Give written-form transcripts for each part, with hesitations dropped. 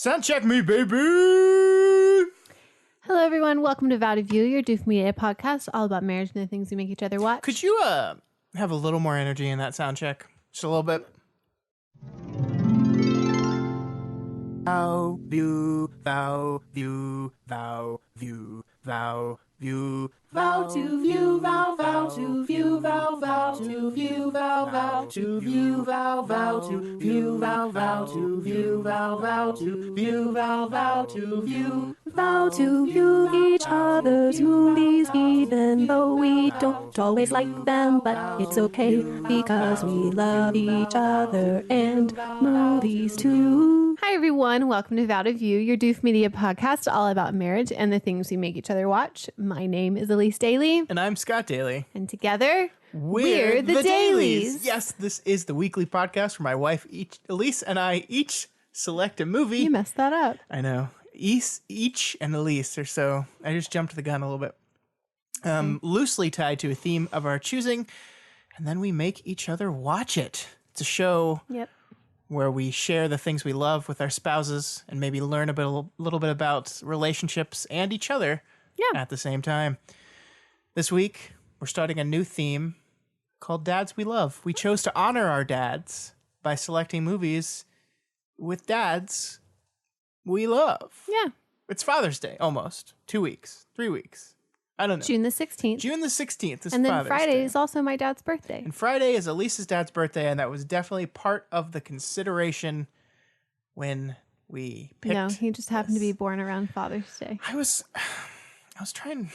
Sound check me, baby! Hello, everyone. Welcome to Vow to View, your Doof Media podcast, all about marriage and the things we make each other watch. Could you have a little more energy in that sound check? Just a little bit. Vow, view, vow, view, vow, view, vow, view, vow to view, vow, vow to view, vow, vow to view, vow, vow to view, vow, vow to view, vow, vow to view, vow, vow to view, vow, vow to view, vow to view each other's movies, even though we don't always like them, but it's okay because we love each other and movies too. Hi, everyone. Welcome to Vow to View, your Doof Media podcast, all about marriage and the things we make each other watch. My name is Elyse Daly. And I'm Scott Daly. And together, we're the Dailies. Yes, this is the weekly podcast where my wife, Elyse, and I each select a movie. You messed that up. I know. Each and Elyse are so... I just jumped the gun a little bit. Loosely tied to a theme of our choosing, and then we make each other watch it. It's a show where we share the things we love with our spouses and maybe learn a little bit about relationships and each other at the same time. This week, we're starting a new theme called Dads We Love. We chose to honor our dads by selecting movies with dads we love. Yeah. It's Father's Day, almost. 2 weeks. 3 weeks. I don't know. June the 16th. June the 16th is and then Father's Friday Day. is also my dad's birthday. And Friday is Elise's dad's birthday, and that was definitely part of the consideration when we picked. No, he just happened to be born around Father's Day. I was trying.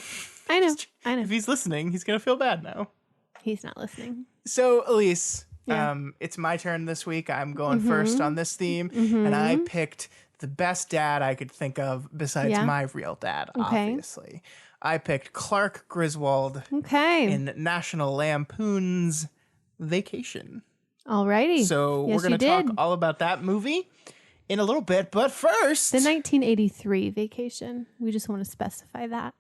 I know. If he's listening, he's going to feel bad now. He's not listening. So, Elyse, it's my turn this week. I'm going first on this theme, and I picked the best dad I could think of besides my real dad, obviously. I picked Clark Griswold in National Lampoon's Vacation. Alrighty. So we're going to talk all about that movie in a little bit, but first... The 1983 Vacation. We just want to specify that.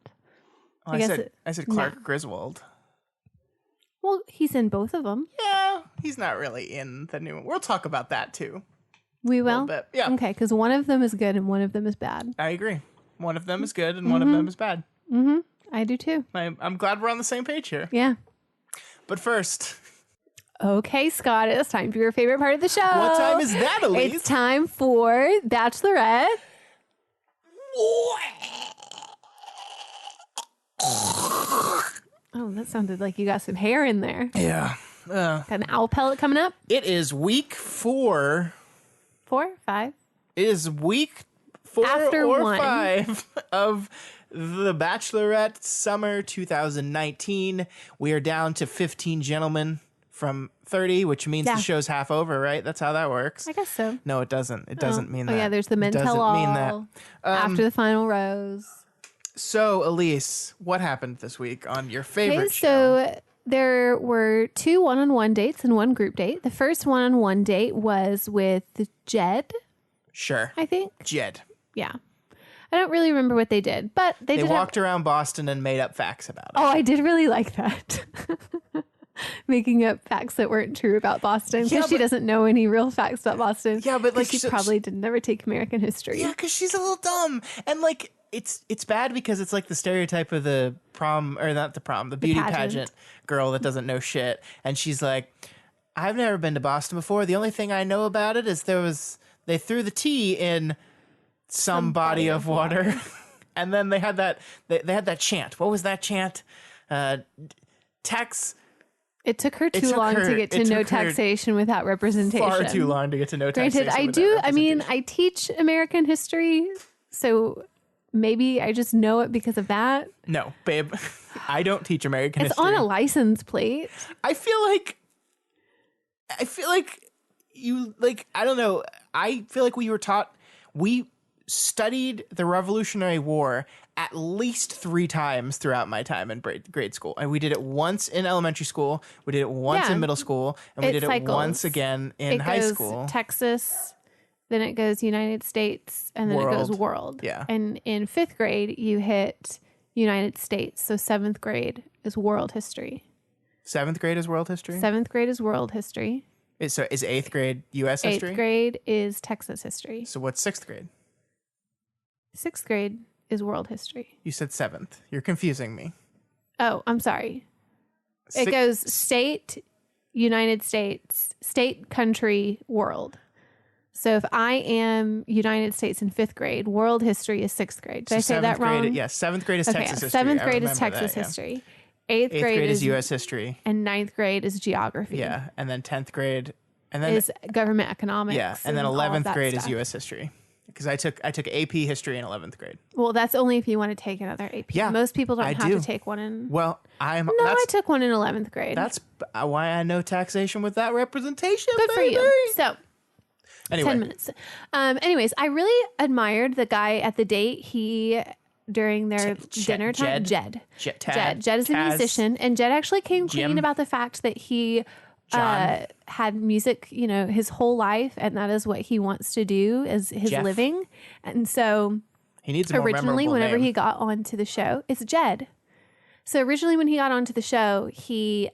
I said Clark Griswold. Well, he's in both of them. Yeah, he's not really in the new one. We'll talk about that too. We will? Bit. Yeah. Okay, because one of them is good and one of them is bad. I agree. One of them is good and one of them is bad. Mm-hmm. I do too. I'm glad we're on the same page here. Yeah. But first... Okay, Scott, it's time for your favorite part of the show. What time is that, Elyse? It's time for Bachelorette. Oh, that sounded like you got some hair in there. Yeah. Got an owl pellet coming up? It is week 4. 4, 5? It is week 4 After or 1. 5 of The Bachelorette Summer 2019. We are down to 15 gentlemen from 30, which means the show's half over, right? That's how that works. I guess so. No, it doesn't. It doesn't mean that. Oh, yeah, there's the men tell all mean that. after the final rose. So, Elyse, what happened this week on your favorite show? So there were 2 one-on-one dates and 1 group date. The first one-on-one date was with Jed. Sure. I think. Jed. Yeah. I don't really remember what they did, but they did walked around Boston and made up facts about it. Oh, I did really like that. Making up facts that weren't true about Boston because she doesn't know any real facts about Boston. Yeah, but like she probably did never take American history. Yeah, because she's a little dumb. And like it's bad because it's like the stereotype of the prom, or not the prom, the beauty pageant girl that doesn't know shit. And she's like, I've never been to Boston before. The only thing I know about it is they threw the tea in some body of water. And then they had that chant. What was that chant? Tax. It took her too long to get to no taxation without representation. Far too long to get to no taxation. Granted, I teach American history, so maybe I just know it because of that. No, babe, I don't teach American history. It's on a license plate. I feel like you, like, I don't know. I feel like we studied the Revolutionary War at least 3 times throughout my time in grade school. And we did it once in elementary school, we did it once in middle school, and we did it once again in high school. Texas, then it goes United States, and then it goes world. Yeah. And in 5th grade, you hit United States. So 7th grade is world history. 7th grade is world history? 7th grade is world history. So is 8th grade U.S. history? 8th grade is Texas history. So what's 6th grade? 6th grade is world history. You said 7th. You're confusing me. Oh, I'm sorry. It goes state, United States, state, country, world. So if I am United States in 5th grade, world history is 6th grade. Did I say that wrong? Yes, 7th grade is Texas history. 7th grade is Texas history. 8th grade is U.S. history. And 9th grade is geography. Yeah, and then 10th grade and then is government economics. Yeah, and then 11th grade stuff. is U.S. history. Because I took AP history in 11th grade. Well, that's only if you want to take another AP. Yeah, most people don't I have do. to take one in. Well, I took one in 11th grade. That's why I know taxation without representation. Good baby. for you. So, anyway. 10 minutes. Anyways, I really admired the guy at the date. During their dinner time, Jed is a musician, and Jed actually came clean about the fact that he had music, his whole life, and that is what he wants to do as his living. And so he needs a more originally, memorable whenever name. he got onto the show, it's Jed. So originally, when he got onto the show, he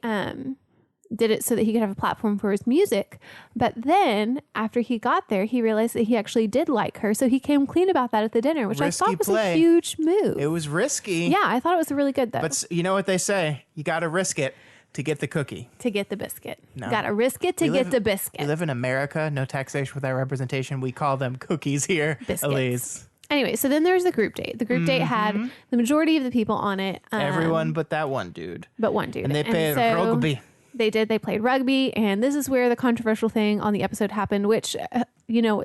did it so that he could have a platform for his music. But then after he got there, he realized that he actually did like her. So he came clean about that at the dinner, which Risky I thought was play. a huge move. It was risky. Yeah, I thought it was really good though. But you know what they say? You got to risk it to get the cookie. To get the biscuit. No. Got to risk it to get the biscuit. We live in America. No taxation without representation. We call them cookies here. Biscuits. Elyse. Anyway, so then there's the group date. The group date had the majority of the people on it. Everyone but that one dude. But one dude. And they played rugby. They did. They played rugby. And this is where the controversial thing on the episode happened, which,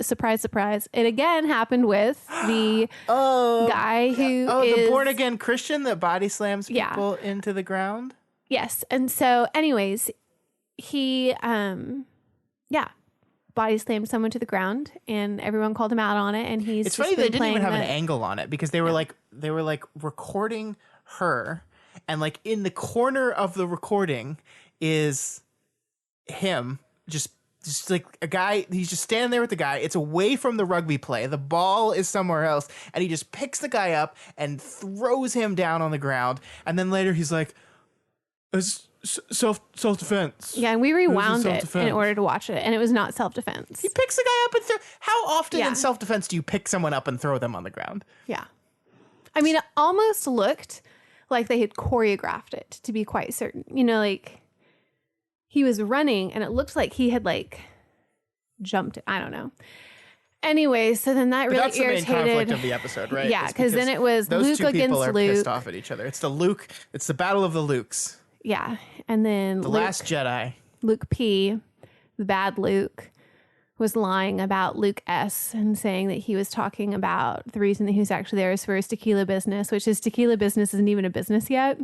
surprise, surprise, it again happened with the guy who is... the born-again Christian that body slams people into the ground? Yes. And so, anyways, he, body slammed someone to the ground, and everyone called him out on it. And It's funny they didn't even have an angle on it because they were like recording her, and like in the corner of the recording is him just like a guy. He's just standing there with the guy. It's away from the rugby play. The ball is somewhere else, and he just picks the guy up and throws him down on the ground. And then later he's like, "It's self-defense." Yeah, and we rewound it in order to watch it, and it was not self-defense. He picks the guy up and how often in self-defense do you pick someone up and throw them on the ground? Yeah. I mean, it almost looked like they had choreographed it, to be quite certain. Like he was running and it looked like he had like jumped. I don't know. Anyway, so then that really that's irritated. That's the main conflict of the episode, right? Yeah, because then it was those Luke two against people are Luke. pissed off at each other. It's the battle of the Lukes. Yeah, and then The Last Jedi. Luke P, the bad Luke, was lying about Luke S and saying that he was talking about the reason that he was actually there is for his tequila business, which his tequila business isn't even a business yet.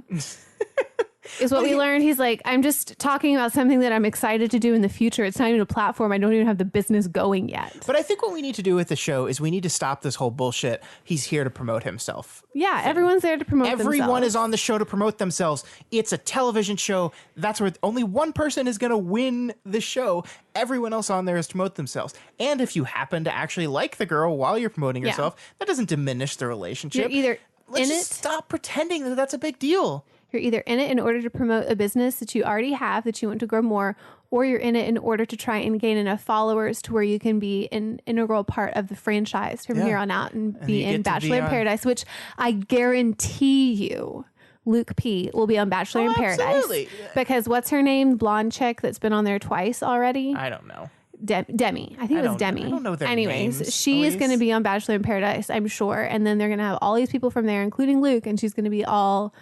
Is what we learned. He's like, I'm just talking about something that I'm excited to do in the future. It's not even a platform. I don't even have the business going yet. But I think what we need to do with the show is we need to stop this whole bullshit. He's here to promote himself. Yeah, everyone's there to promote themselves. Everyone is on the show to promote themselves. It's a television show. That's where only one person is going to win the show. Everyone else on there is to promote themselves. And if you happen to actually like the girl while you're promoting yourself, that doesn't diminish the relationship. You're either Let's in just it. Stop pretending that that's a big deal. You're either in it in order to promote a business that you already have that you want to grow more, or you're in it in order to try and gain enough followers to where you can be an integral part of the franchise from here on out and be in Bachelor in Paradise, which I guarantee you Luke P will be on Bachelor in Paradise. Absolutely. Because what's her name? Blonde chick that's been on there twice already. I don't know. Demi. I think it was Demi. I don't know their Anyways, names, she is Elyse. going to be on Bachelor in Paradise, I'm sure. And then they're going to have all these people from there, including Luke, and she's going to be all...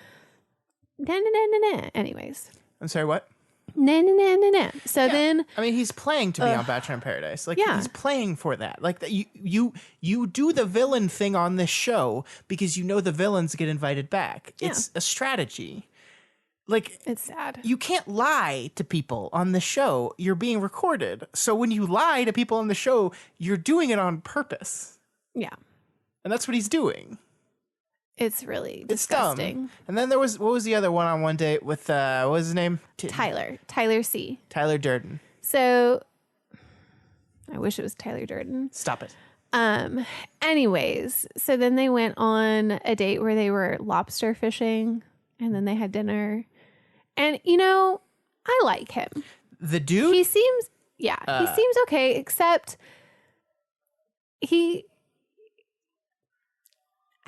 Anyways. I'm sorry, what? So then... I mean, he's playing to be on Bachelor in Paradise. Like, he's playing for that. Like, you do the villain thing on this show because you know the villains get invited back. Yeah. It's a strategy. Like, it's sad. You can't lie to people on the show. You're being recorded. So when you lie to people on the show, you're doing it on purpose. Yeah. And that's what he's doing. It's really disgusting. Dumb. And then what was the other one-on-one date with, what was his name? Tyler C. Tyler Durden. So, I wish it was Tyler Durden. Stop it. Anyways, so then they went on a date where they were lobster fishing, and then they had dinner. And, I like him. The dude? He seems okay, except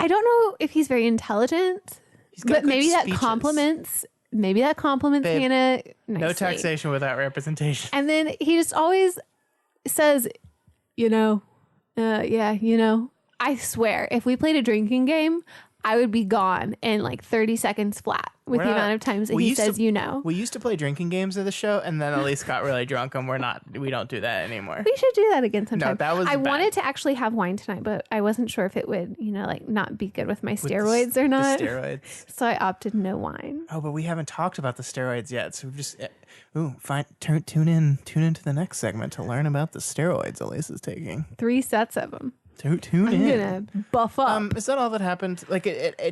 I don't know if he's very intelligent, He's got but good maybe that speeches. compliments Babe, Hannah nicely. No taxation without representation. And then he just always says, I swear, if we played a drinking game, I would be gone in like 30 seconds flat with the amount of times that he says, We used to play drinking games at the show, and then Elyse got really drunk, and we don't do that anymore. We should do that again sometime. No, that was I bad. wanted to actually have wine tonight, but I wasn't sure if it would, not be good with my steroids or not. The steroids. So I opted no wine. Oh, but we haven't talked about the steroids yet, so we've just... fine. Tune into the next segment to learn about the steroids Elyse is taking. 3 sets of them. Tune I'm in. gonna buff up. Is that all that happened? Like,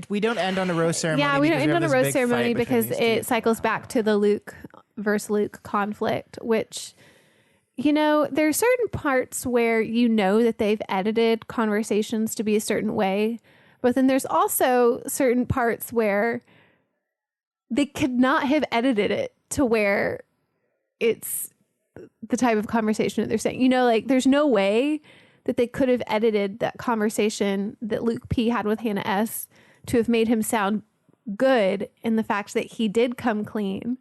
we don't end on a rose ceremony. Yeah, we don't end on a this rose big ceremony fight between because these it two. cycles back to the Luke versus Luke conflict, which, there are certain parts where that they've edited conversations to be a certain way, but then there's also certain parts where they could not have edited it to where it's the type of conversation that they're saying. There's no way that they could have edited that conversation that Luke P had with Hannah S to have made him sound good in the fact that he did come clean.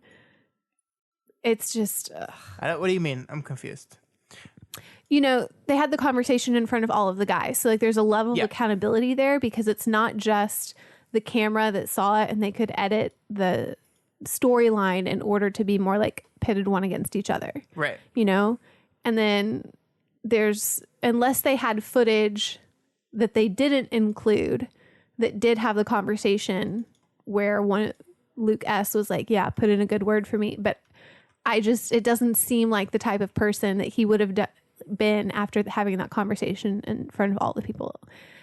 It's just... What do you mean? I'm confused. They had the conversation in front of all of the guys. So there's a level of accountability there because it's not just the camera that saw it and they could edit the storyline in order to be more like pitted one against each other. Right. And then unless they had footage that they didn't include that did have the conversation where Luke S was like, yeah, put in a good word for me. But it doesn't seem like the type of person that he would have been after having that conversation in front of all the people.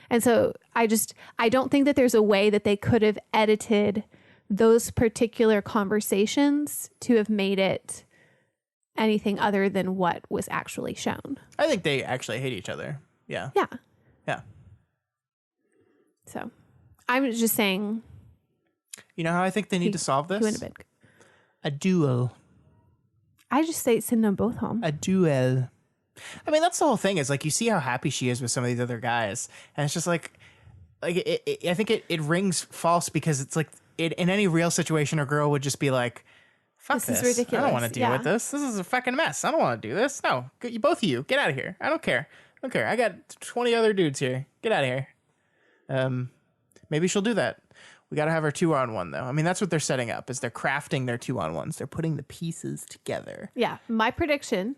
And so I don't think that there's a way that they could have edited those particular conversations to have made it anything other than what was actually shown. I think they actually hate each other. Yeah. Yeah. Yeah. So I'm just saying. You know how I think they need to solve this? He went a bit. A duel. I just say send them both home. A duel. I mean, that's the whole thing. Is like you see how happy she is with some of these other guys, and it's just like I think it rings false because it's like in any real situation, a girl would just be like, "Fuck this! Is ridiculous. I don't want to deal with this. This is a fucking mess. I don't want to do this. No, both of you, get out of here. I don't care. I got 20 other dudes here. Get out of here." Maybe she'll do that. We got to have our 2-on-1 though. I mean, that's what they're setting up. Is they're crafting their 2-on-1s. They're putting the pieces together. Yeah, my prediction: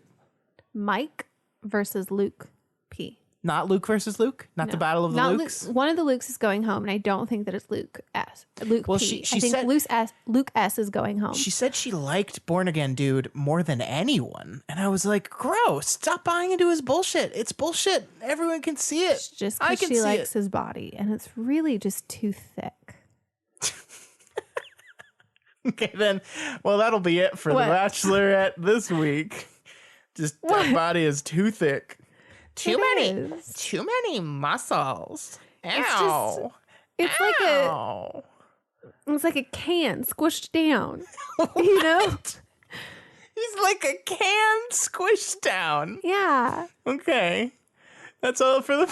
Mike versus Luke P. Not Luke versus Luke? Not the battle of the Lukes? One of the Lukes is going home, and I don't think that it's Luke S. Luke Well, P. she I think said- Luke S is going home. She said she liked Born Again Dude more than anyone. And I was like, gross. Stop buying into his bullshit. It's bullshit. Everyone can see it. It's just I because can she see likes it. his body, and it's really just too thick. Okay, then. Well, that'll be it for What? The Bachelorette this week. Just that body is too thick. Too many muscles. Ow. It's Ow. it's like a can squished down. You know? He's like a can squished down. Yeah. Okay. That's all for the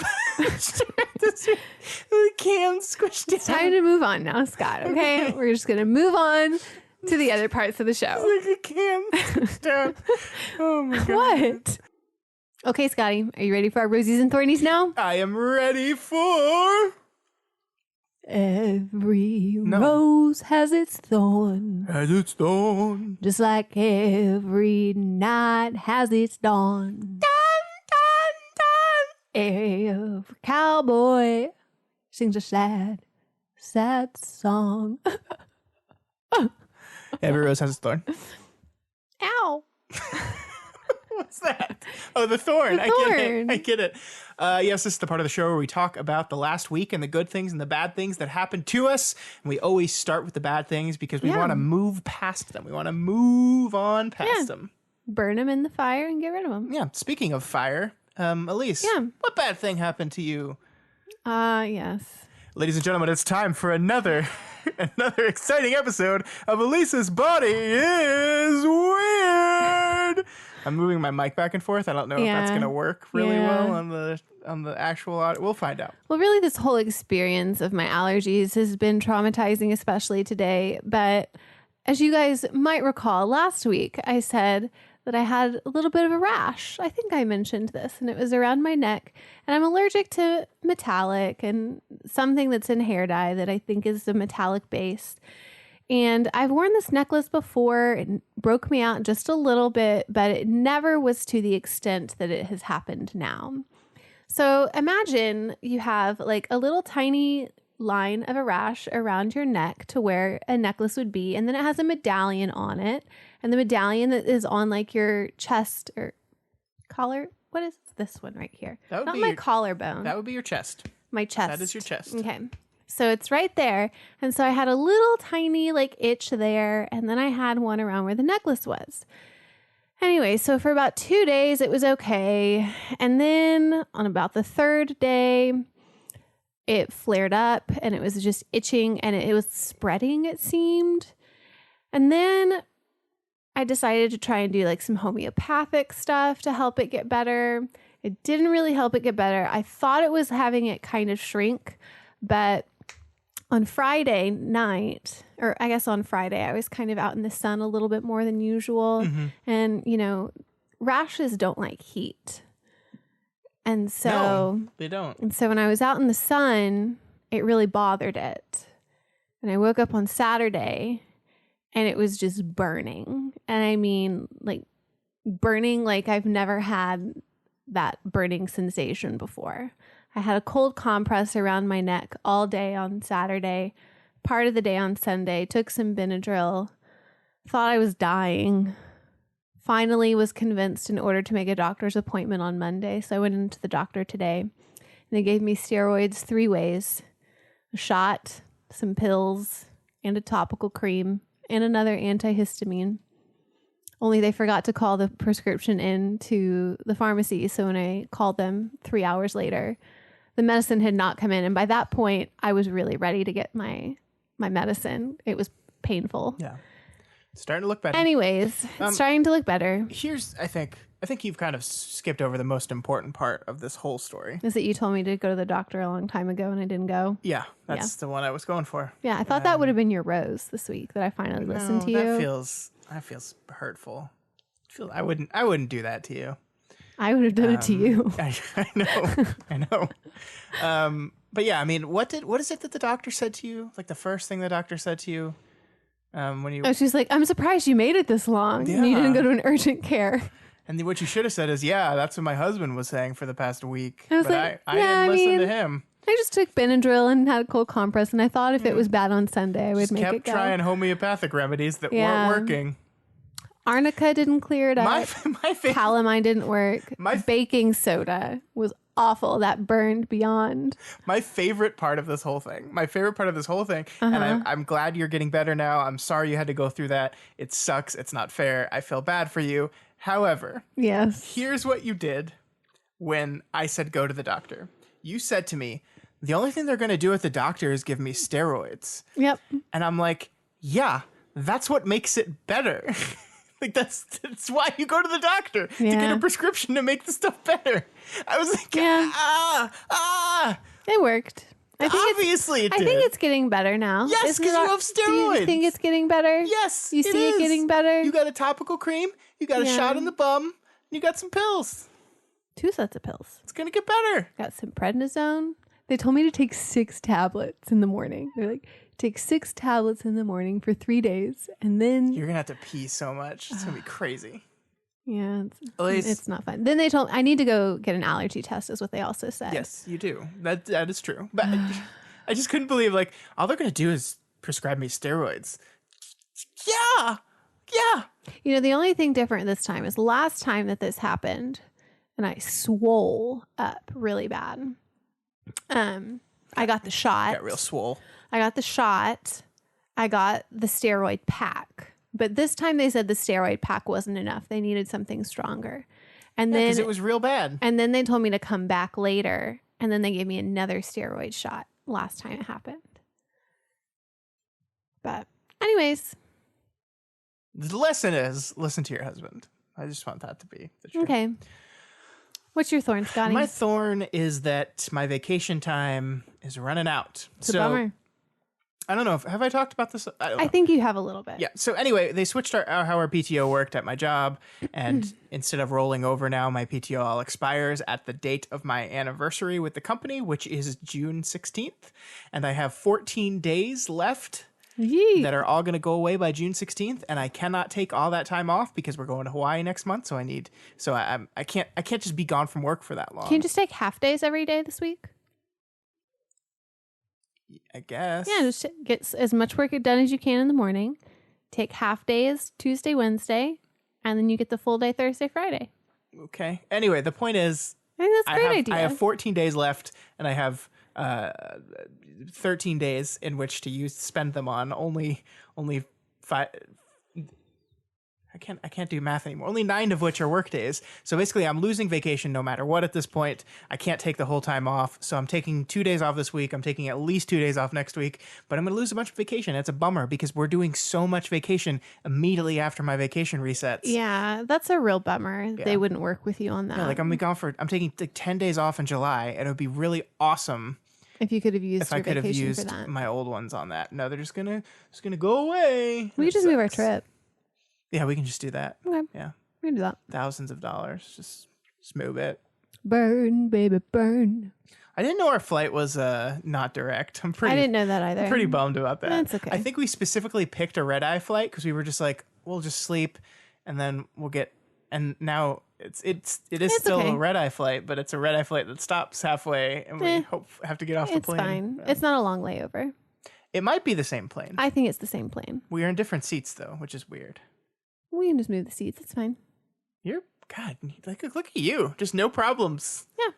the can squished down. Time to move on now, Scott. Okay, we're just gonna move on to the other parts of the show. Like a can squished down. Oh my god. What? Okay, Scotty, are you ready for our rosies and thornies now? I am ready for Every rose has its thorn, As It's Dawn. just like every night has its dawn. Every cowboy sings a sad, sad song. Every rose has its thorn. Ow. What's that? Oh, the thorn. The I thorn. get it. Yes, this is the part of the show where we talk about the last week and the good things and the bad things that happened to us. And we always start with the bad things because we want to move past them. We want to move on past them. Burn them in the fire and get rid of them. Yeah. Speaking of fire, Elyse, what bad thing happened to you? Yes. Ladies and gentlemen, it's time for another exciting episode of Elise's Body is Weird. I'm moving my mic back and forth. I don't know if that's going to work really well on the actual audio. We'll find out. Well, really, this whole experience of my allergies has been traumatizing, especially today. But as you guys might recall, last week I said that I had a little bit of a rash. I think I mentioned this, and it was around my neck. And I'm allergic to metallic and something that's in hair dye that I think is the metallic base. And I've worn this necklace before. It broke me out just a little bit, but it never was to the extent that it has happened now. So imagine you have like a little tiny line of a rash around your neck to where a necklace would be, and then it has a medallion on it, and the medallion that is on like your chest or collar. What is this one right here? That would Not be my your- collarbone. That would be your chest. My chest. That is your chest. Okay. So it's right there. And so I had a little tiny like itch there, and then I had one around where the necklace was. Anyway, so for about 2 days, it was okay. And then on about the third day, it flared up and it was just itching and it was spreading, it seemed. And then I decided to try and do like some homeopathic stuff to help it get better. It didn't really help it get better. I thought it was having it kind of shrink, but on Friday night, or I guess on Friday, I was kind of out in the sun a little bit more than usual. Mm-hmm. And, you know, rashes don't like heat. And so, No, they don't. and so when I was out in the sun, it really bothered it. And I woke up on Saturday and it was just burning. And I mean, like burning like I've never had that burning sensation before. I had a cold compress around my neck all day on Saturday, part of the day on Sunday, took some Benadryl, thought I was dying, finally was convinced in order to make a doctor's appointment on Monday. So I went into the doctor today and they gave me steroids 3 ways, a shot, some pills, and a topical cream, and another antihistamine. Only they forgot to call the prescription in to the pharmacy. So when I called them 3 hours later, the medicine had not come in. And by that point, I was really ready to get my medicine. It was painful. Yeah. It's starting to look better. Anyways, it's starting to look better. Here's, I think you've kind of skipped over the most important part of this whole story. Is that you told me to go to the doctor a long time ago and I didn't go? Yeah, that's the one I was going for. Yeah, I thought that would have been your rose this week that I finally listened to you. That feels hurtful. I wouldn't do that to you. I would have done it to you. I know. But yeah, I mean, what is it that the doctor said to you? Like the first thing the doctor said to you when you? Oh, she's like, I'm surprised you made it this long. And you didn't go to an urgent care. And what you should have said is, yeah, that's what my husband was saying for the past week. I was but like, I didn't listen to him. I just took Benadryl and had a cold compress, and I thought if it was bad on Sunday, I would make it go. Kept trying homeopathic remedies that weren't working. Arnica didn't clear it up. My favorite. Calamine didn't work. Baking soda was awful. That burned beyond. My favorite part of this whole thing. And I'm glad you're getting better now. I'm sorry you had to go through that. It sucks. It's not fair. I feel bad for you. However, yes. Here's what you did when I said go to the doctor. You said to me, the only thing they're going to do at the doctor is give me steroids. Yep. And I'm like, yeah, that's what makes it better. Like that's why you go to the doctor to get a prescription to make the stuff better. I was like, It worked. Obviously it did. I think it's getting better now. Yes, because you have steroids. Do you think it's getting better? Yes, You see it getting better? You got a topical cream, you got a shot in the bum, and you got some pills. 2 sets of pills. It's going to get better. Got some prednisone. They told me to take 6 tablets in the morning. They're like, take 6 tablets in the morning for 3 days, and then You're going to have to pee so much. It's going to be crazy. Yeah, Elyse. it's not fun. Then they told I need to go get an allergy test, is what they also said. Yes, you do. That is true. But I just couldn't believe, like, all they're going to do is prescribe me steroids. Yeah. You know, the only thing different this time is last time that this happened, and I swole up really bad. I got the shot. Got real swole. I got the shot. I got the steroid pack. But this time they said the steroid pack wasn't enough. They needed something stronger. And then because it was real bad. And then they told me to come back later. And then they gave me another steroid shot last time it happened. But anyways. The lesson is listen to your husband. I just want that to be the truth. Okay. What's your thorn, Scotty? My thorn is that my vacation time is running out. It's a bummer. I don't know. Have I talked about this? I don't know. I think you have a little bit. Yeah. So anyway, they switched how our PTO worked at my job, and instead of rolling over now, my PTO all expires at the date of my anniversary with the company, which is June 16th, and I have 14 days left Yee. that are all going to go away by June 16th, and I cannot take all that time off because we're going to Hawaii next month. So I can't just be gone from work for that long. Can you just take half days every day this week? I guess. Yeah, just get as much work done as you can in the morning. Take half days Tuesday, Wednesday, and then you get the full day Thursday, Friday. Okay. Anyway, the point is, I think that's a great idea. I have 14 days left, and I have 13 days in which to spend them on. Only 5. I can't do math anymore. Only 9 of which are work days. So basically, I'm losing vacation no matter what at this point. I can't take the whole time off. So I'm taking 2 days off this week. I'm taking at least 2 days off next week. But I'm going to lose a bunch of vacation. It's a bummer because we're doing so much vacation immediately after my vacation resets. Yeah, that's a real bummer. They wouldn't work with you on that. Yeah, like I'm taking like 10 days off in July, and it would be really awesome if you could have used if your I could have vacation used for that. my old ones on that. No, they're just gonna go away. We could just move our trip. Yeah, we can just do that. Okay. Yeah, We can do that. thousands of dollars. Just move it. Burn, baby, burn. I didn't know our flight was not direct. I didn't know that either. I'm pretty bummed about that. That's okay. I think we specifically picked a red eye flight because we were just like, we'll just sleep, and then we'll get. And now it is still okay. a red eye flight, but it's a red eye flight that stops halfway, and we have to get off the It's plane. fine. It's not a long layover. It might be the same plane. I think it's the same plane. We are in different seats though, which is weird. We can just move the seats. It's fine. God, look at you. Just no problems. Yeah.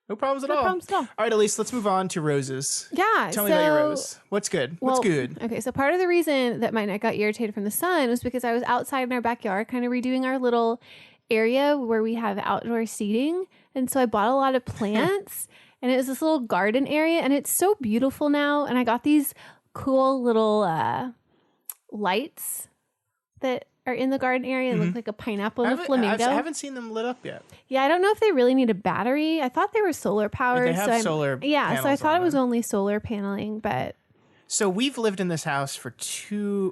No problems at No all. problems at all. All right, Elyse, let's move on to roses. Yeah. Tell me about your rose. What's good? What's good? Okay, so part of the reason that my neck got irritated from the sun was because I was outside in our backyard kind of redoing our little area where we have outdoor seating. And so I bought a lot of plants and it was this little garden area and it's so beautiful now. And I got these cool little lights that are in the garden area and look like a pineapple and a flamingo. I haven't seen them lit up yet. Yeah, I don't know if they really need a battery. I thought they were solar powered. They have solar Yeah, so I panels thought on it was them. only solar paneling, but So we've lived in this house for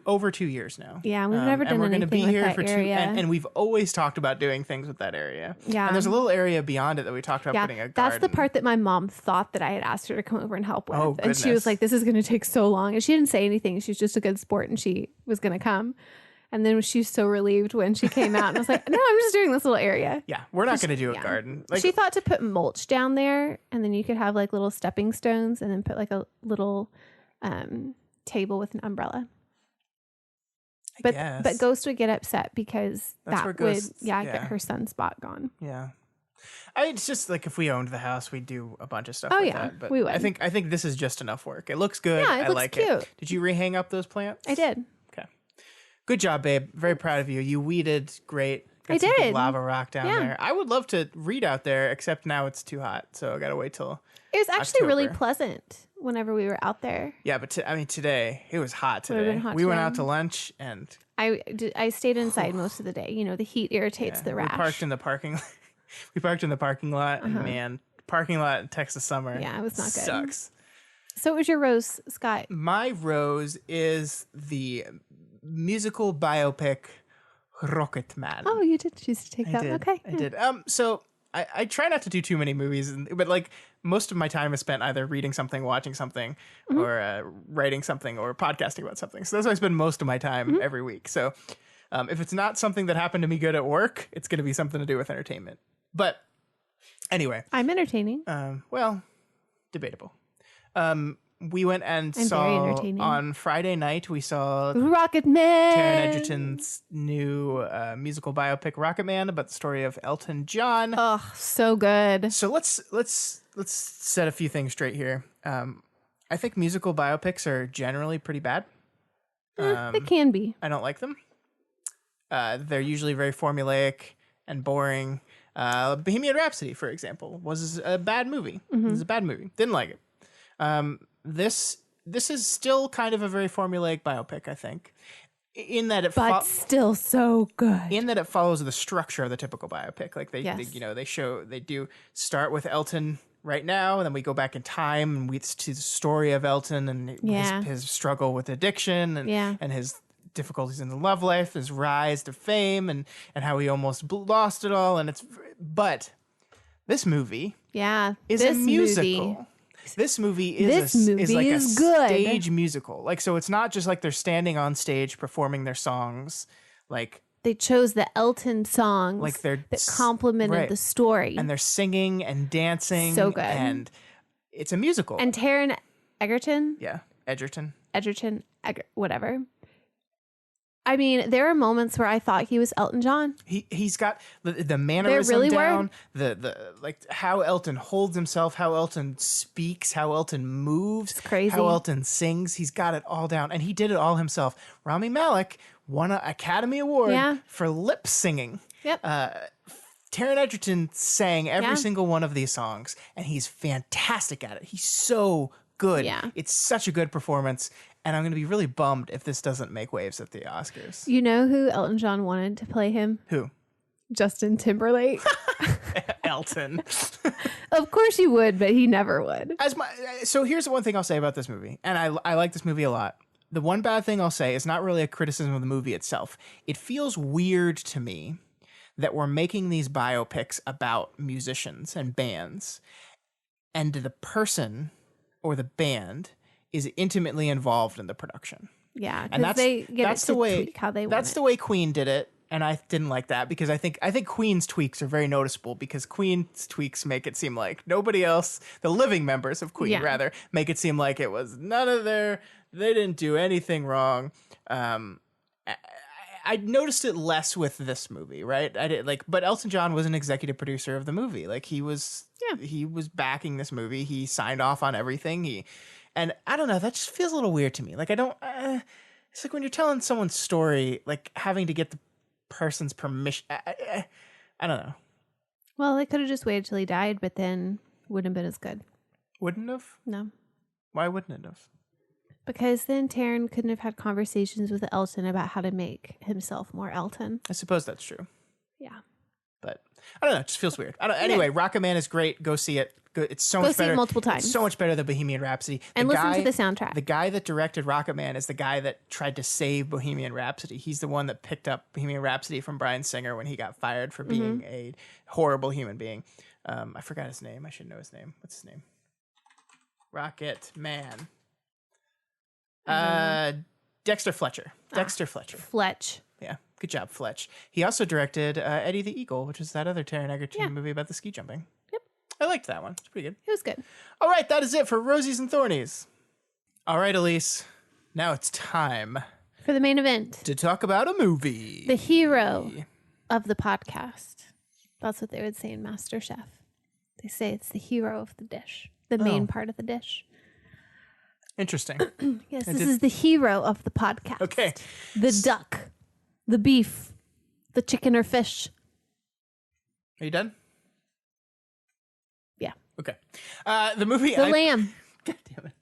over 2 years now. yeah, we've never done and we're anything gonna be with here that for area. and we've always talked about doing things with that area. Yeah. And there's a little area beyond it that we talked about Yeah, putting a garden. that's the part that my mom thought that I had asked her to come over and help with. Oh, and she was goodness. like, this is going to take so long. And she didn't say anything. She's just a good sport and she was going to come. And then she was so relieved when she came out and I was like, no, I'm just doing this little area. Yeah, we're not going to do a Yeah. garden. She thought to put mulch down there and then you could have like little stepping stones and then put like a little table with an umbrella. guess. But Ghost would get upset because That's that where would Ghost- get yeah. her sunspot gone. Yeah. It's just like if we owned the house, we'd do a bunch of stuff Oh, with yeah, that. But we would. I think this is just enough work. It looks good. Yeah, it I looks like cute. it. Did you rehang up those plants? I did. Okay. Good job, babe. Very proud of you. You weeded great. Got I some good did. lava rock down Yeah. there. I would love to read out there, except now it's too hot, so I gotta wait till. It was actually really October. pleasant whenever we were out there. Yeah, but today it was hot Would've today. been hot We went today. out to lunch and I stayed inside most of the day. You know, the heat irritates the rash. we parked in the parking. We parked in the parking lot, and man, parking lot in Texas summer. Yeah, it was not good. Sucks. So what was your rose, Scott? My rose is the musical biopic Rocket Man. Oh, you did choose to take that. Okay. I did. So I try not to do too many movies, but like most of my time is spent either reading something, watching something, or writing something, or podcasting about something. So that's why I spend most of my time every week. So if it's not something that happened to me good at work, it's going to be something to do with entertainment. But anyway, I'm entertaining. well, debatable. We went and I'm very saw entertaining. on Friday night. We saw Rocket Man. Taron Egerton's new musical biopic Rocket Man about the story of Elton John. Oh, so good. So let's set a few things straight here. I think musical biopics are generally pretty bad. It can be. I don't like them. They're usually very formulaic and boring. Bohemian Rhapsody, for example, was a bad movie. It was a bad movie. Didn't like it. This is still kind of a very formulaic biopic, I think. in that it but still so good. in that it follows the structure of the typical biopic. Like Yes. they do start with Elton right now, and then we go back in time and we see the story of Elton and his struggle with addiction and his difficulties in the love life, his rise to fame, and how he almost lost it all. And but this movie is a musical. This movie is like a good. stage musical. Like, so it's not just like they're standing on stage performing their songs. Like, they chose the Elton songs like that complemented the story. And they're singing and dancing. So good. And it's a musical. And Taron Egerton? Yeah, Edgerton, whatever. I mean, there are moments where I thought he was Elton John. He's got the mannerism really down, the like how Elton holds himself, how Elton speaks, how Elton moves, it's crazy. How Elton sings. He's got it all down, and he did it all himself. Rami Malek won an Academy Award for lip singing. Yep. Taron Egerton sang every single one of these songs, and he's fantastic at it. He's so good. Yeah. It's such a good performance. And I'm going to be really bummed if this doesn't make waves at the Oscars. You know who Elton John wanted to play him? Who? Justin Timberlake. Elton. Of course you would, but he never would. So here's the one thing I'll say about this movie. And I like this movie a lot. The one bad thing I'll say is not really a criticism of the movie itself. It feels weird to me that we're making these biopics about musicians and bands, and the person or the band is intimately involved in the production. Yeah, and that's the way tweak how they that's want the way Queen did it, and I didn't like that because I think Queen's tweaks are very noticeable because Queen's tweaks make it seem like nobody else, the living members of Queen rather, make it seem like it was they didn't do anything wrong. I noticed it less with this movie, right? But Elton John was an executive producer of the movie. Like he was backing this movie. He signed off on everything. And I don't know, that just feels a little weird to me. Like it's like when you're telling someone's story, like having to get the person's permission. I don't know. Well, they could have just waited till he died, but then wouldn't have been as good. Wouldn't have? No. Why wouldn't it have? Because then Taron couldn't have had conversations with Elton about how to make himself more Elton. I suppose that's true. Yeah. But I don't know, it just feels weird. Anyway, Rocket Man is great. Go see it. It's so much better. Go see it multiple times. It's so much better than Bohemian Rhapsody. And listen to the soundtrack. The guy that directed Rocket Man is the guy that tried to save Bohemian Rhapsody. He's the one that picked up Bohemian Rhapsody from Bryan Singer when he got fired for being a horrible human being. I forgot his name. I should know his name. What's his name? Rocket Man. Dexter Fletcher. Dexter Fletcher. Fletch. Yeah. Good job, Fletch. He also directed Eddie the Eagle, which is that other Taron Egerton movie about the ski jumping. Yep. I liked that one. It's pretty good. It was good. All right, that is it for Rosies and Thornies. All right, Elyse. Now it's time For the main event. to talk about a movie. The hero of the podcast. That's what they would say in MasterChef. They say it's the hero of the dish. The main part of the dish. Interesting. Yes, this is the hero of the podcast. Okay. The duck. The beef. The chicken or fish. Are you done? Yeah. Okay. The movie. The lamb. God damn it.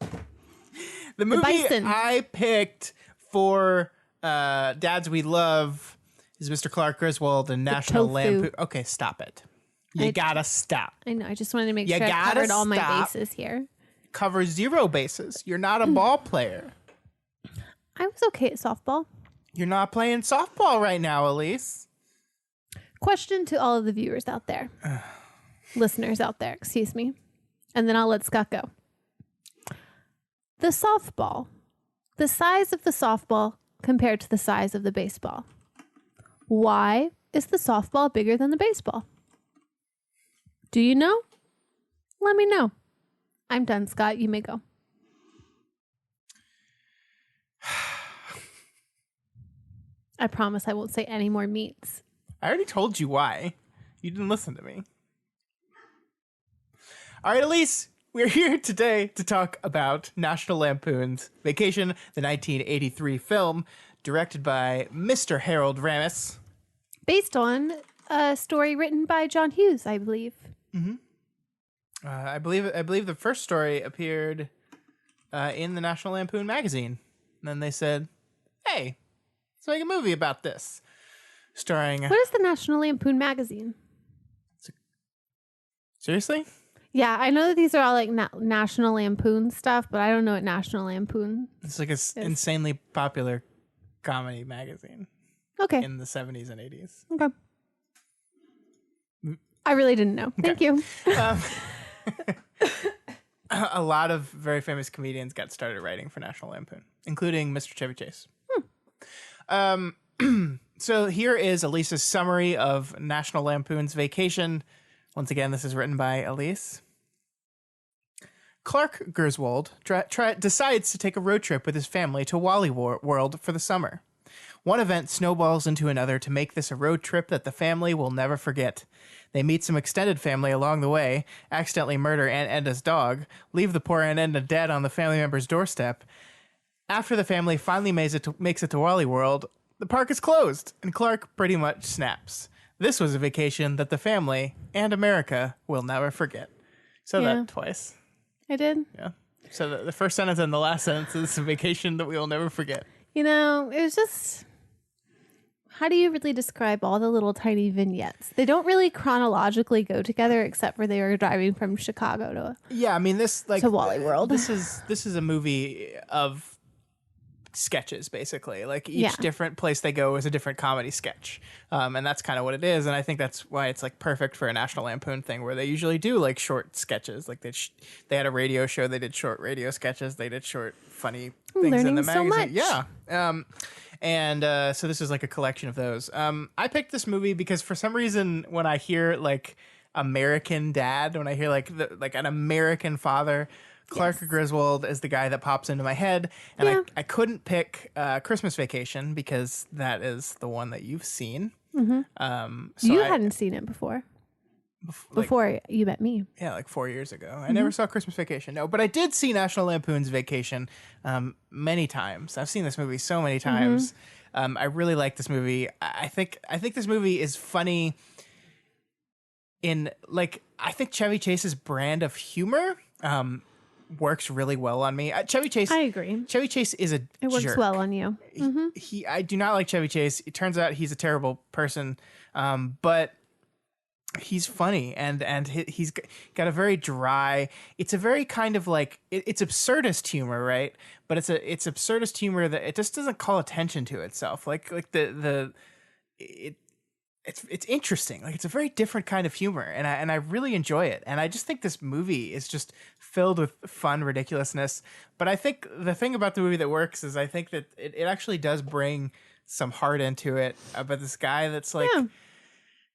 The movie bison. I picked for Dads We Love is Mr. Clark Griswold and National tofu. Lampoon. Okay, stop it. You gotta stop. I know. I just wanted to make You sure I gotta covered all my stop. bases here. Cover 0 bases. You're not a ball player. I was okay at softball. You're not playing softball right now, Elyse. Question to all of the viewers out there. Listeners out there, excuse me. And then I'll let Scott go. The softball. The size of the softball compared to the size of the baseball. Why is the softball bigger than the baseball? Do you know? Let me know. I'm done, Scott. You may go. I promise I won't say any more meats. I already told you why. You didn't listen to me. All right, Elyse, we're here today to talk about National Lampoon's Vacation, the 1983 film, directed by Mr. Harold Ramis. Based on a story written by John Hughes, I believe. Mm-hmm. I believe the first story appeared in the National Lampoon magazine. And then they said, hey, Let's make a movie about this. Starring... What is the National Lampoon magazine? Seriously? Yeah, I know that these are all like National Lampoon stuff, but I don't know what National Lampoon It's like an insanely popular comedy magazine Okay. in the 70s and 80s. Okay. I really didn't know. Thank you. A lot of very famous comedians got started writing for National Lampoon, including Mr. Chevy Chase. So here is Elyse's summary of National Lampoon's Vacation. Once again, this is written by Elyse. Clark Griswold decides to take a road trip with his family to Wally World for the summer. One event snowballs into another to make this a road trip that the family will never forget. They meet some extended family along the way, accidentally murder Aunt Edna's dog, leave the poor Aunt Edna dead on the family member's doorstep. After the family finally makes it to Wally World, the park is closed, and Clark pretty much snaps. This was a vacation that the family and America will never forget. So that twice. I did. Yeah. So the first sentence and the last sentence is a vacation that we will never forget. You know, it was just... How do you really describe all the little tiny vignettes? They don't really chronologically go together, except for they were driving from Chicago to Wally World. This is a movie of sketches, basically. Like each different place they go is a different comedy sketch, and that's kind of what it is. And I think that's why it's like perfect for a National Lampoon thing, where they usually do like short sketches. Like they had a radio show, they did short radio sketches, they did short funny things in the magazine. So much. Yeah. So this is like a collection of those. I picked this movie because for some reason when I hear like American Dad, when I hear like an American father, Clark Griswold is the guy that pops into my head. And I couldn't pick Christmas Vacation because that is the one that you've seen. Mm-hmm. You hadn't seen it before. Before you met me. Yeah, like 4 years ago. I never saw Christmas Vacation. No, but I did see National Lampoon's Vacation many times. I've seen this movie so many times. I really like this movie. I think this movie is funny in like I think Chevy Chase's brand of humor works really well on me. Chevy Chase. I agree. Chevy Chase is a It works jerk. well on you. I do not like Chevy Chase. It turns out he's a terrible person, but he's funny and he's got a very dry. It's a very kind of like it's absurdist humor, right? But it's absurdist humor that it just doesn't call attention to itself. It's interesting. Like it's a very different kind of humor, and I really enjoy it. And I just think this movie is just filled with fun ridiculousness. But I think the thing about the movie that works is I think that it actually does bring some heart into it about this guy that's like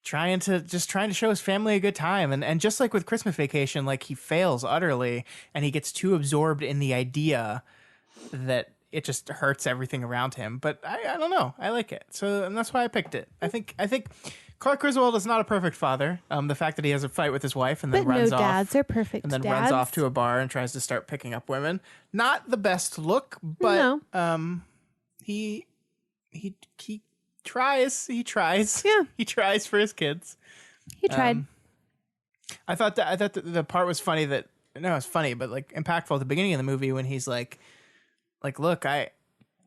trying to show his family a good time. And just like with Christmas Vacation, like he fails utterly and he gets too absorbed in the idea that it just hurts everything around him. But I don't know. I like it. And that's why I picked it. I think Clark Griswold is not a perfect father. The fact that he has a fight with his wife and then runs off. Dads are perfect. And then runs off to a bar and tries to start picking up women. Not the best look, but he tries. He tries. Yeah. He tries for his kids. He tried. I thought the part was funny it's funny, but like impactful at the beginning of the movie when he's like, look, I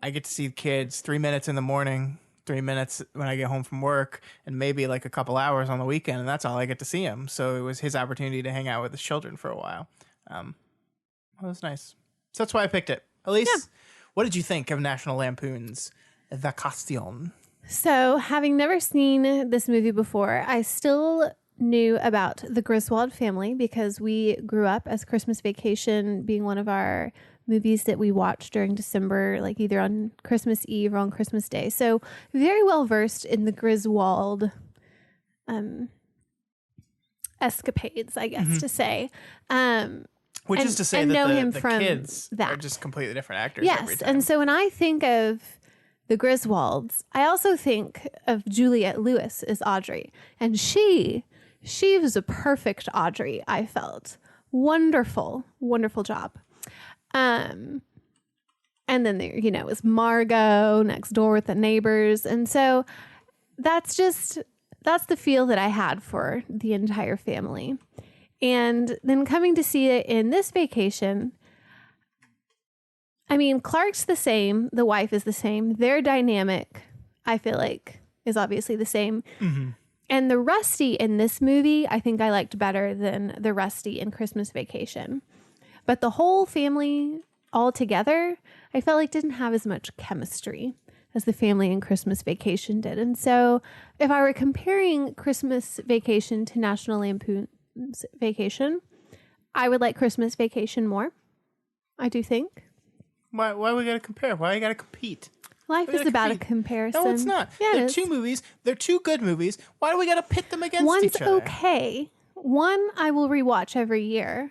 get to see kids 3 minutes in the morning, 3 minutes when I get home from work, and maybe like a couple hours on the weekend, and that's all I get to see him. So it was his opportunity to hang out with his children for a while. It was nice. So that's why I picked it. Elyse, what did you think of National Lampoon's Vacation? So, having never seen this movie before, I still knew about the Griswold family because we grew up as Christmas Vacation being one of our movies that we watched during December, like either on Christmas Eve or on Christmas Day. So, very well versed in the Griswold escapades, I guess to say. Which is to say that the kids are just completely different actors every time. And so when I think of the Griswolds, I also think of Juliette Lewis as Audrey. And she was a perfect Audrey, I felt. Wonderful, wonderful job. And then there, was Margot next door with the neighbors. And so that's the feel that I had for the entire family. And then coming to see it in this vacation, I mean, Clark's the same. The wife is the same. Their dynamic I feel like is obviously the same. And the Rusty in this movie, I think I liked better than the Rusty in Christmas Vacation. But the whole family all together, I felt like didn't have as much chemistry as the family in Christmas Vacation did. And so if I were comparing Christmas Vacation to National Lampoon's Vacation, I would like Christmas Vacation more. I do think. Why we gotta compare? Why you gotta compete? Life is about a comparison. No, it's not. Yeah, They're two movies. They're two good movies. Why do we gotta pit them against One's each other? okay. One I will rewatch every year.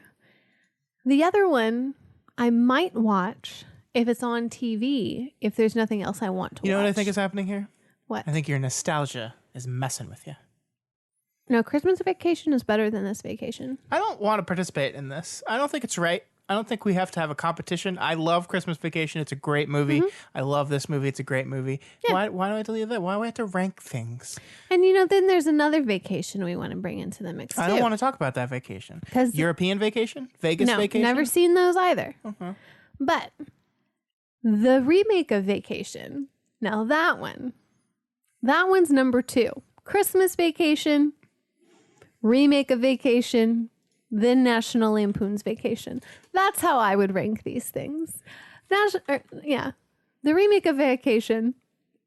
The other one I might watch if it's on TV, if there's nothing else I want to watch. You know what I think is happening here? What? I think your nostalgia is messing with you. No, Christmas Vacation is better than this vacation. I don't want to participate in this. I don't think it's right. I don't think we have to have a competition. I love Christmas Vacation. It's a great movie. I love this movie. It's a great movie. Yeah. Why do I have to leave that? Why do I have to rank things? And then there's another vacation we want to bring into the mix too. I don't want to talk about that vacation. 'Cause European vacation? Vegas vacation? Never seen those either. But the remake of Vacation, now that one's number 2. Christmas Vacation, remake of Vacation, then National Lampoon's Vacation. That's how I would rank these things. The remake of Vacation,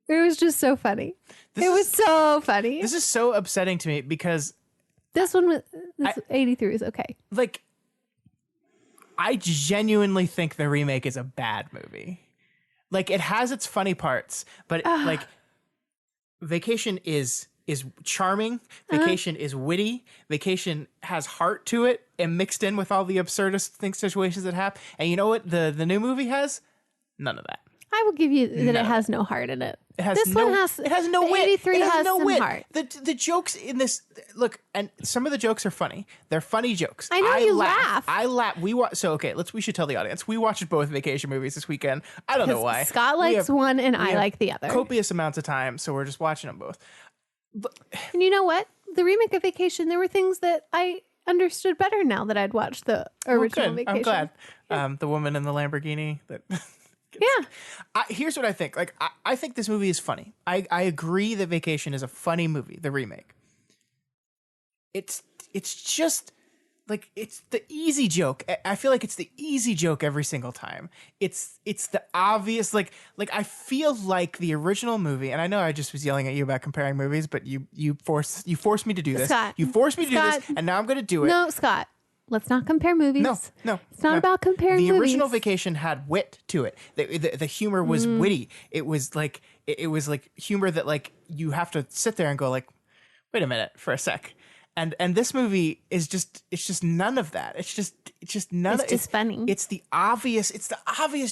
it was just so funny. It was so funny. This is so upsetting to me because This 83 is okay. like, I genuinely think the remake is a bad movie. Like, it has its funny parts, but like, Vacation is charming. Vacation is witty. Vacation has heart to it, and mixed in with all the absurdist situations that happen. And you know what the new movie has? None of that. I will give you that it has no heart in it. It has This no, one has. it has no the wit. 83 it has has no some wit. heart. The jokes in this, look, and some of the jokes are funny. They're funny jokes. I know you laugh. I laugh. We should tell the audience. We watched both vacation movies this weekend. I don't know why. Scott likes one and I like the other. Copious amounts of time, so we're just watching them both. And you know what? The remake of Vacation, there were things that I understood better now that I'd watched the original Good. Vacation. I'm glad. The woman in the Lamborghini. Yeah. Here's what I think. Like, I think this movie is funny. I agree that Vacation is a funny movie, the remake. It's just like, it's the easy joke. I feel like it's the easy joke every single time. It's the obvious, like I feel like the original movie, and I know I just was yelling at you about comparing movies, but you forced me to do this. Scott, you forced me to do this, and now I'm going to do it. No, Scott. Let's not compare movies. No. It's not about comparing the movies. original Vacation had wit to it. The humor was witty. It was like humor that, like, you have to sit there and go, like, wait a minute for a sec. And this movie is just none of that. It's just none It's of just funny. It's the obvious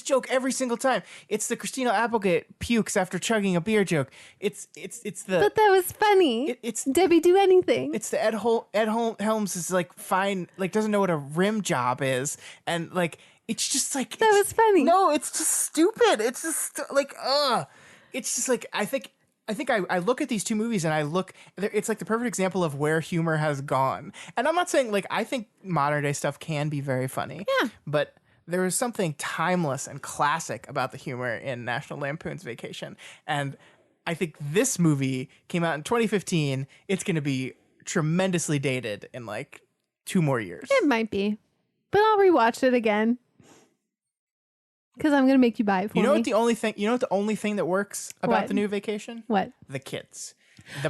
joke every single time. It's the Christina Applegate pukes after chugging a beer joke. It's the But that was funny. it's Debbie do anything. It's the Ed Helms is like fine, like doesn't know what a rim job is, and like it's just like That was funny. No, it's just stupid. It's just like it's just like I think I look at these two movies and it's like the perfect example of where humor has gone. And I'm not saying, like, I think modern day stuff can be very funny. Yeah. But there is something timeless and classic about the humor in National Lampoon's Vacation. And I think this movie came out in 2015. It's going to be tremendously dated in like 2 more years. It might be. But I'll rewatch it again. Because I'm going to make you buy it for me. You know what the only thing that works about What? the new Vacation? What? The kids.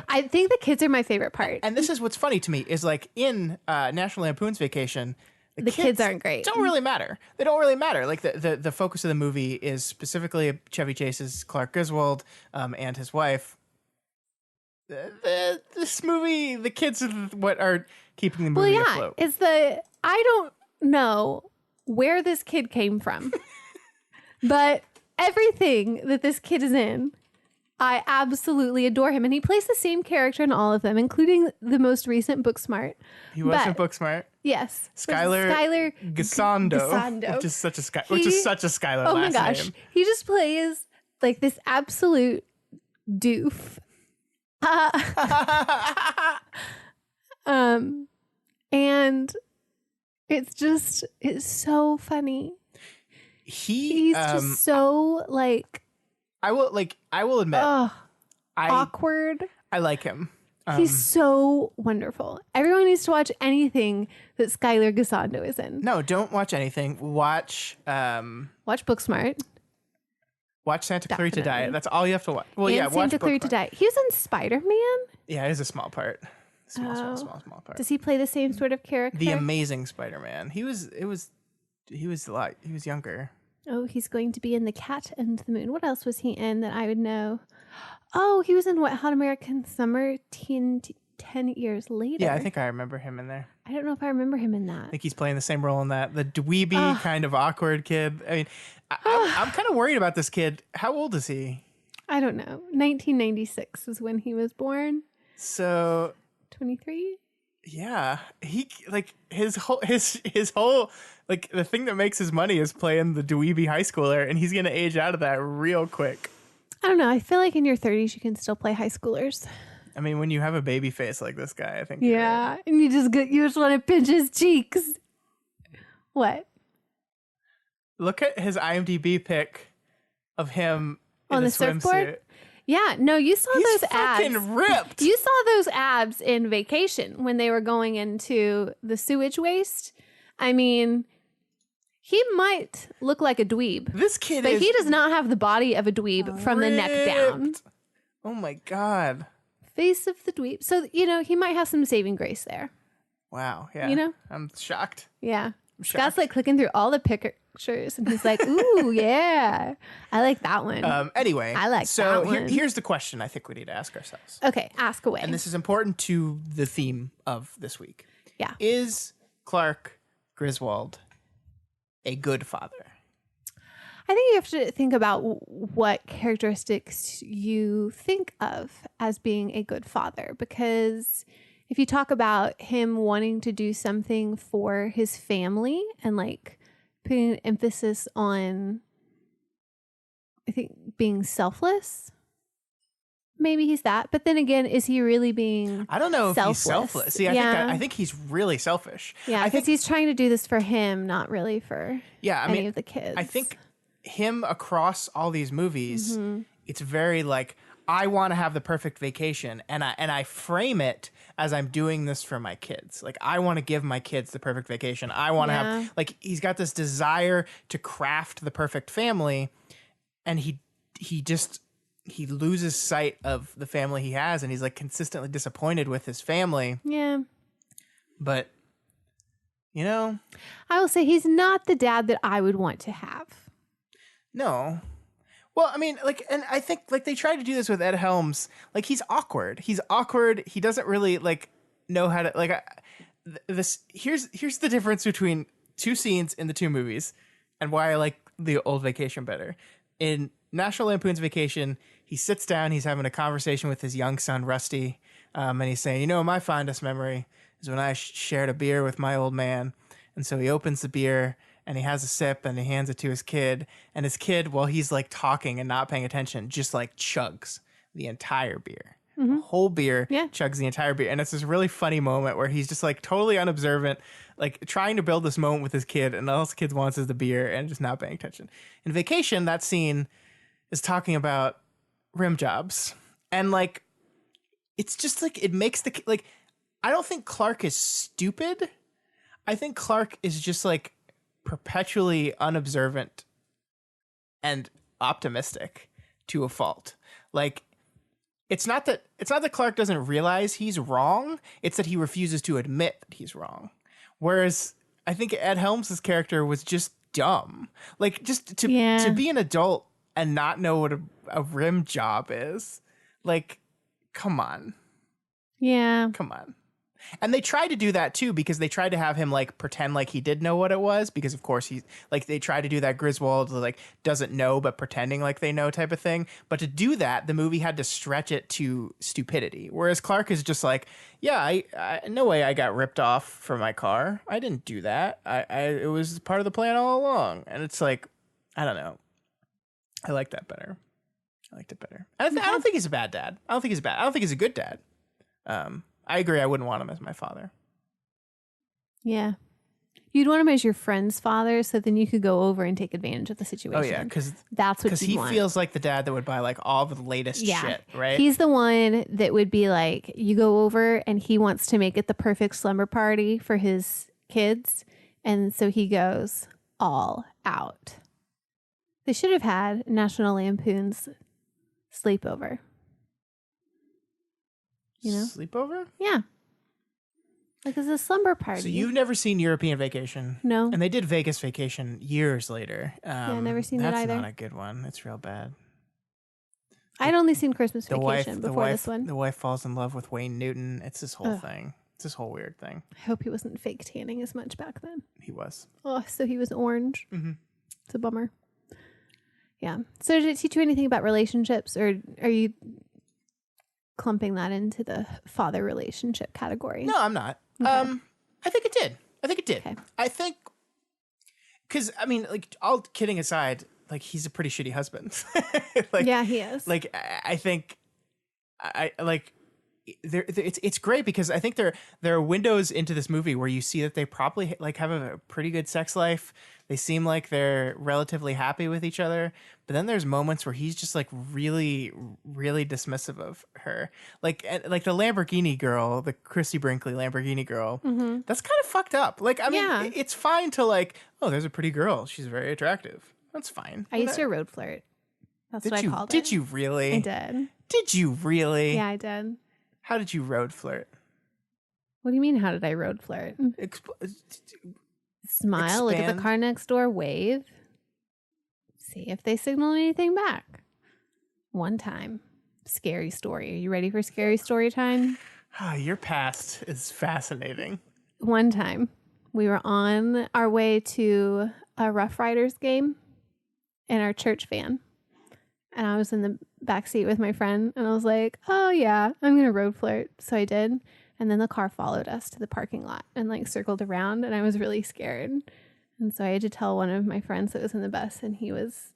I think the kids are my favorite part. And this is what's funny to me is, like, in National Lampoon's Vacation, The kids aren't great. Don't really matter. They don't really matter. Like, the focus of the movie is specifically Chevy Chase's Clark Griswold and his wife. This movie, the kids are what are keeping the movie afloat. I don't know where this kid came from, but everything that this kid is in, I absolutely adore him. And he plays the same character in all of them, including the most recent Booksmart. He wasn't Booksmart. Yes. Skylar Gisondo, which is such a Skylar oh last my gosh. name. He just plays like this absolute doof. And it's so funny. He's just so like, I will admit, awkward. I like him. He's so wonderful. Everyone needs to watch anything that Skylar Gisondo is in. No, don't watch anything. Watch Booksmart. Watch Santa Clarita Definitely. Diet. That's all you have to watch. Well, And yeah, watch Santa Clarita Bookmark. Diet. He was in Spider-Man. Yeah, it is a small part. Small part. Does he play the same sort of character? The Amazing Spider-Man. He was younger. Oh, he's going to be in The Cat and the Moon. What else was he in that I would know? Oh, he was in what? Hot American Summer 10 years later. Yeah, I think I remember him in there. I don't know if I remember him in that. I think he's playing the same role in that. The dweeby kind of awkward kid. I mean, I'm kind of worried about this kid. How old is he? I don't know. 1996 is when he was born. So 23? yeah, he like his whole like the thing that makes his money is playing the dweeby high schooler, and he's gonna age out of that real quick. I don't know. I feel like in your 30s you can still play high schoolers. I mean, when you have a baby face like this guy, I think. Yeah, and you just want to pinch his cheeks. What? Look at his IMDb pic of him On in the a surfboard? swimsuit. Yeah, no, you saw He's those fucking abs. ripped. You saw those abs in Vacation when they were going into the sewage waste. I mean, he might look like a dweeb, This kid but is he does not have the body of a dweeb from the neck down. ripped. Oh my god! Face of the dweeb. So, he might have some saving grace there. Wow. Yeah. You know? I'm shocked. Yeah. shocked. Scott's like clicking through all the pictures and he's like, ooh, yeah. I like that one. Anyway, I like so that one. here's the question I think we need to ask ourselves, Okay, ask away. and this is important to the theme of this week. Yeah. Is Clark Griswold a good father? I think you have to think about what characteristics you think of as being a good father, because if you talk about him wanting to do something for his family and like putting an emphasis on, I think, being selfless, maybe he's that. But then again, is he really being I don't know if selfless? he's selfless. See, I think he's really selfish. Yeah, I because think he's trying to do this for him, not really for any of the kids. I think him across all these movies, it's very like, I want to have the perfect vacation, and I frame it as I'm doing this for my kids. Like, I want to give my kids the perfect vacation. I want to have, like, he's got this desire to craft the perfect family, and he loses sight of the family he has, and he's like consistently disappointed with his family. Yeah. But I will say he's not the dad that I would want to have. no. Well, I mean, like, and I think, like, they tried to do this with Ed Helms. Like, he's awkward. He doesn't really, like, know how to, like, here's the difference between two scenes in the two movies and why I like the old Vacation better. In National Lampoon's Vacation, he sits down, he's having a conversation with his young son, Rusty, and he's saying, my fondest memory is when I shared a beer with my old man. And so he opens the beer, and he has a sip, and he hands it to his kid. And his kid, while he's like talking and not paying attention, just like chugs the entire beer. The whole beer, chugs the entire beer. And it's this really funny moment where he's just like totally unobservant, like trying to build this moment with his kid, and all his kid wants is the beer and just not paying attention. In Vacation, that scene is talking about rim jobs. And like, it's just like, it makes like, I don't think Clark is stupid. I think Clark is just like perpetually unobservant and optimistic to a fault. Like, it's not that Clark doesn't realize he's wrong, it's that he refuses to admit that he's wrong. Whereas I think Ed Helms' character was just dumb. Like, just to be an adult and not know what a rim job is. Like, come on. Yeah. Come on. And they tried to do that too, because they tried to have him like pretend like he did know what it was, because of course he, like, they tried to do that Griswold like doesn't know but pretending like they know type of thing. But to do that, the movie had to stretch it to stupidity. Whereas Clark is just like, yeah, I no way I got ripped off for my car. I didn't do that. It was part of the plan all along. And it's like, I don't know. I like that better. I liked it better. I don't think he's a bad dad. I don't think he's bad. I don't think he's a good dad. I agree. I wouldn't want him as my father. Yeah. You'd want him as your friend's father, so then you could go over and take advantage of the situation. Oh yeah, because that's what he you want. feels like the dad that would buy like all the latest shit, right? He's the one that would be like, you go over and he wants to make it the perfect slumber party for his kids. And so he goes all out. They should have had National Lampoon's Sleepover. You know? Sleepover? Yeah. Like it's a slumber party. So you've never seen European Vacation? No. And they did Vegas Vacation years later. I've never seen that either. That's not a good one. It's real bad. I'd only seen Christmas The Vacation before this one. The wife falls in love with Wayne Newton. It's this whole thing. It's this whole weird thing. I hope he wasn't fake tanning as much back then. He was. Oh, so he was orange. Mm-hmm. It's a bummer. Yeah. So did it teach you anything about relationships, or are you clumping that into the father relationship category? No, I'm not. Okay. I think it did. Okay. I think, because, I mean, like, all kidding aside, like, he's a pretty shitty husband. Like, yeah, he is. Like, I think, it's great because I think there are windows into this movie where you see that they probably like have a pretty good sex life. They seem like they're relatively happy with each other, but then there's moments where he's just like really, really dismissive of her. Like the Lamborghini girl, the Christy Brinkley Lamborghini girl. Mm-hmm. That's kind of fucked up. Like, I mean, it's fine to like, oh, there's a pretty girl. She's very attractive. That's fine. I used to road flirt. That's what I called it. Did you really? I did. Did you really? Yeah, I did. How did you road flirt? What do you mean, how did I road flirt? Smile, look at the car next door, wave. See if they signal anything back. One time. Scary story. Are you ready for scary story time? Your past is fascinating. One time, we were on our way to a Rough Riders game in our church van. And I was in the back seat with my friend, and I was like, oh yeah, I'm going to road flirt. So I did. And then the car followed us to the parking lot and like circled around, and I was really scared. And so I had to tell one of my friends that was in the bus, and he was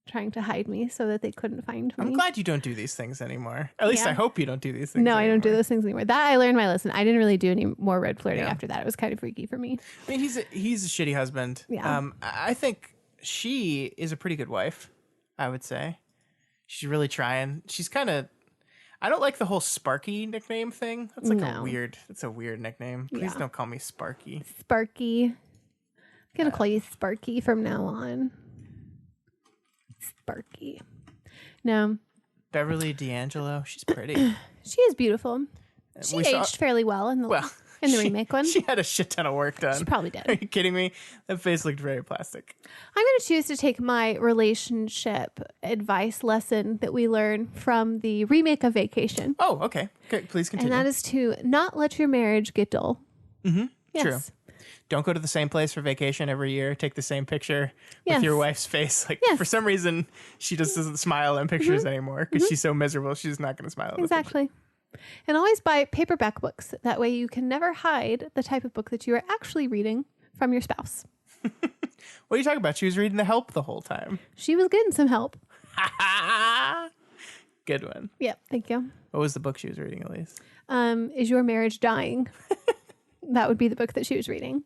trying to hide me so that they couldn't find me. I'm glad you don't do these things anymore. At least I hope you don't do these things No, anymore. I don't do those things anymore. That I learned my lesson. I didn't really do any more road flirting after that. It was kind of freaky for me. I mean, he's a shitty husband. Yeah. I think she is a pretty good wife, I would say. She's really trying. She's kind of... I don't like the whole Sparky nickname thing. That's like It's a weird nickname. Please don't call me Sparky. Sparky. I'm going to call you Sparky from now on. Sparky. No. Beverly D'Angelo. She's pretty. She is beautiful. She aged fairly well in the remake one. She had a shit ton of work done. She probably did. Are you kidding me? That face looked very plastic. I'm going to choose to take my relationship advice lesson that we learn from the remake of Vacation. Oh, okay. Please continue. And that is to not let your marriage get dull. Mm-hmm. Yes. True. Don't go to the same place for vacation every year. Take the same picture with your wife's face. Like, for some reason, she just doesn't smile in pictures anymore because she's so miserable. She's not going to smile. Exactly. And always buy paperback books. That way you can never hide the type of book that you are actually reading from your spouse. What are you talking about? She was reading The Help the whole time. She was getting some help. Good one. Yep. Thank you. What was the book she was reading, Elyse? Is Your Marriage Dying? That would be the book that she was reading,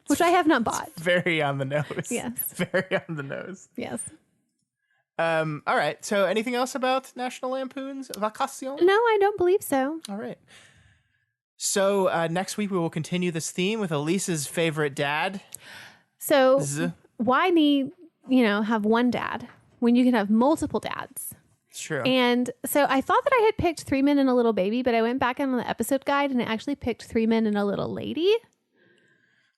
which I have not bought. Very on the nose. Yes. Very on the nose. Yes. All right. So anything else about National Lampoon's Vacation? No, I don't believe so. All right. So next week we will continue this theme with Elise's favorite dad. So why need, have one dad when you can have multiple dads? It's true. And so I thought that I had picked 3 Men and a Little Baby, but I went back on the episode guide and I actually picked 3 Men and a Little Lady.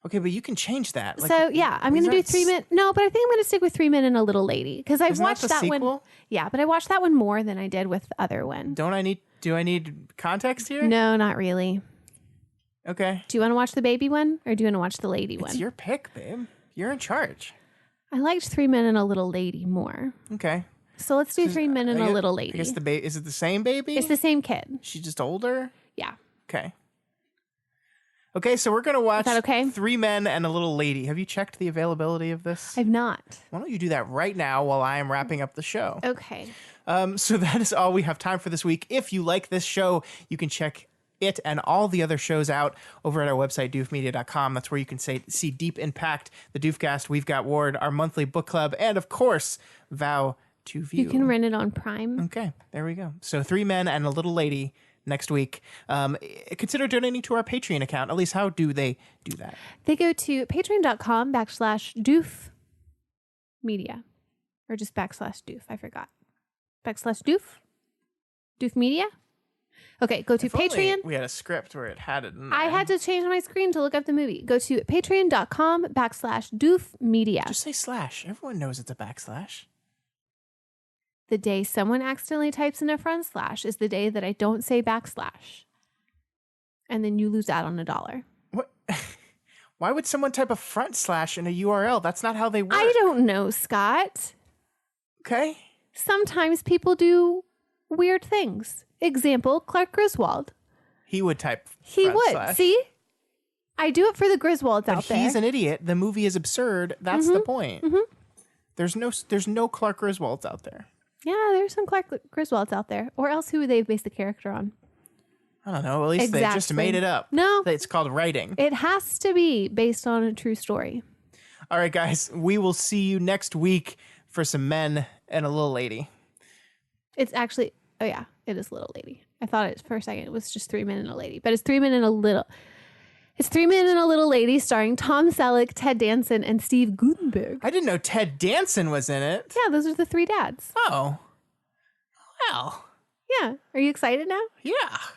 Okay, but you can change that. Like, so yeah, I'm going to do 3 Men. No, but I think I'm going to stick with 3 Men and a Little Lady because I've watched that one. Yeah, but I watched that one more than I did with the other one. Do I need context here? No, not really. Okay. Do you want to watch the baby one or do you want to watch the lady one? It's your pick, babe. You're in charge. I liked 3 Men and a Little Lady more. Okay. So let's do 3 Men and a Little Lady. I guess is it the same baby? It's the same kid. She's just older? Yeah. Okay, so we're going to watch 3 Men and a Little Lady. Have you checked the availability of this? I've not. Why don't you do that right now while I am wrapping up the show? Okay. So that is all we have time for this week. If you like this show, you can check it and all the other shows out over at our website, doofmedia.com. That's where you can see Deep Impact, the Doofcast, We've Got Ward, our monthly book club, and of course, Vow to View. You can rent it on Prime. Okay, there we go. So 3 men and a little lady next week. Consider donating to our Patreon account. Elyse, how do they do that? They go to patreon.com/doofmedia. Or just /doof. I forgot. /doof? Doof Media? Okay, go to Patreon. We had a script where it had it in there. I had to change my screen to look up the movie. Go to patreon.com/doof media. Just say slash. Everyone knows it's a backslash. The day someone accidentally types in a front slash is the day that I don't say /. And then you lose out on $1. What? Why would someone type a front slash in a URL? That's not how they work. I don't know, Scott. Okay. Sometimes people do weird things. Example, Clark Griswold. He would type He front would. slash. See? I do it for the Griswolds out there. He's an idiot. The movie is absurd. That's the point. There's no Clark Griswolds out there. Yeah, there's some Clark Griswolds out there. Or else who would they base the character on? I don't know. At least they just made it up. No. It's called writing. It has to be based on a true story. All right, guys. We will see you next week for some men and a little lady. It's actually, oh yeah, it is Little Lady. I thought it for a second it was just 3 men and a lady. But it's 3 men and a little. It's 3 Men and a Little Lady starring Tom Selleck, Ted Danson, and Steve Guttenberg. I didn't know Ted Danson was in it. Yeah, those are the 3 dads. Oh. Well. Yeah. Are you excited now? Yeah.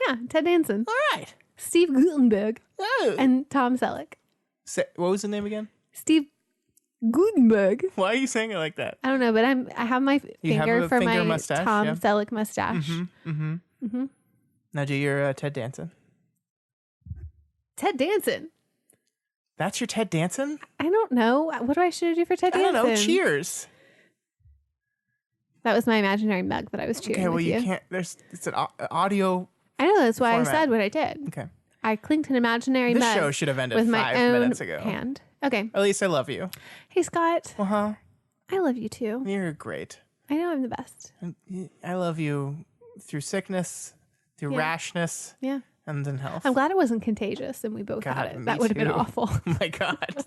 Yeah, Ted Danson. All right. Steve Guttenberg. Oh. And Tom Selleck. What was the name again? Steve Guttenberg. Why are you saying it like that? I don't know, but I have my finger for my mustache, Tom yeah. Selleck mustache. Now do your Ted Danson. Ted Danson. That's your Ted Danson? I don't know. What do I should do for Ted Danson? I don't know. Cheers. That was my imaginary mug that I was cheering. Okay, well, with you can't. It's an audio. I know. That's why format. I said what I did. Okay. I clinked an imaginary This mug. show should have ended with my 5 own minutes ago. hand. Okay. Elyse, I love you. Hey, Scott. Uh-huh. I love you too. You're great. I know I'm the best. I love you through sickness, through rashness, Yeah. and in health. I'm glad it wasn't contagious and we both God, had it. me That would have been too. awful. Oh my God.